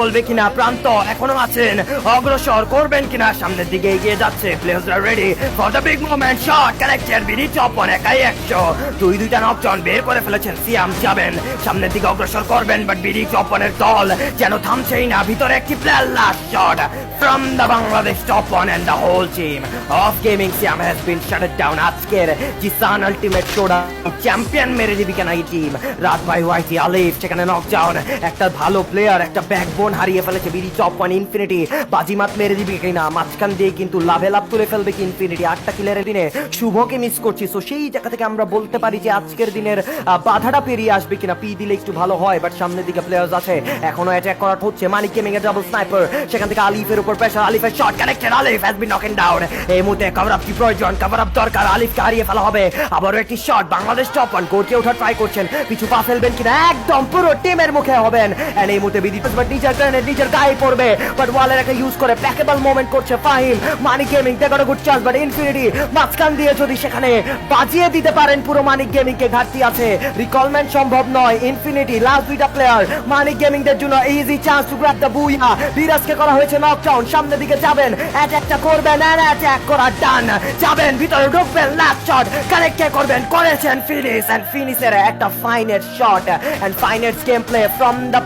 বলবে কিনা, প্রান্ত এখনো আছেন, অগ্রসর করবেন কিনা, সামনের দিকে এগিয়ে যাচ্ছে, প্লেয়ার্সরা ready for the big moment, shot connected, BD চপন একাই 100, দুইটা নকজন বের করে ফেলেছেন, সিয়াম যাবেন সামনের দিকে অগ্রসর করবেন, বাট বিডি চপনের দল যেন থামছেই না, ভিতরে একটি player, last shot from the Bangladesh top one and the whole team of Gaming Siam has been shut down. আজকের জিসান আলটিমেট শোডাউন চ্যাম্পিয়ন মেরে দিবি কেন এই টিম, রাত ভাই ওয়াইটি আলিফ সেখানে নকডাউন, একটা ভালো প্লেয়ার, একটা ব্যাকবোন হারিয়ে ফেলেছে বিডি টপ ওয়ান ইনফিনিটি, বাজিমাত মেরে দিবি কিনা, মাঝখান দিয়ে কিন্তু লাভ তুলে ফেলবে কি ইনফিনিটি, 8টা কিলের দিনে শুভকে মিস করছি, সো সেই জায়গা থেকে আমরা বলতে পারি যে আজকের দিনের বাধাটা পেরিয়ে আসবে কিনা, পি দিলে একটু ভালো হয়, বাট সামনের দিকে প্লেয়ার্স আছে, এখনো অ্যাটাক করা হচ্ছে, মানিক গেমিং এর ডাবল স্নাইপার, সেখান থেকে আলিফের উপর প্রেসার, আলিফের shot connected, Alif has been নকেন down, এই মুহূর্তে কভার আপ কি প্রয়োজন, কভার আপ দরকার, আলিফকে হারিয়ে ফেলা হবে, আবারও একটি শট, বাংলাদেশ টপ ওয়ান গড়কে ওঠা ট্রাই করছেন, পিছু পা ফেলবেন কিনা, একদম পুরো টিমের মুখে হবেন, এন্ড এই মুহূর্তে বিডি বাট নিজের গ্রেনেড নিজের গায়ে পড়বে, বাট ওয়ালের একটা ইউজ করে প্যাকেবল মোমেন্ট করছে ফাহিম, মানিক গেমিং তে গুড চান্স, বাট ইনফিনিটি মাঝখান দিয়ে যদি সেখানে বাজিয়ে দিতে পারেন পুরো মানিক গেমিং কে, ঘাটতি আছে, রিকলমেন্ট সম্ভব নয়, ইনফিনিটি লাস্ট দুইটা প্লেয়ার, মানিক গেমিং দের জন্য easy chance to grab the booyah, বিরাজকে করা হয়েছে নকডাউন, সামনের দিকে যাবেন, অ্যাটাকটা করবেন, এন্ড অ্যাটাক করা ডান, যাবেন ভিতরে ঢুকবেন, লাস্ট শট কানেক্ট করবেন, করেছেন ফিনিশ, এন্ড ফিনিশের একটা ফাইনের শট, এন্ড ফাইনের গেম প্লে ফ্রম দ্য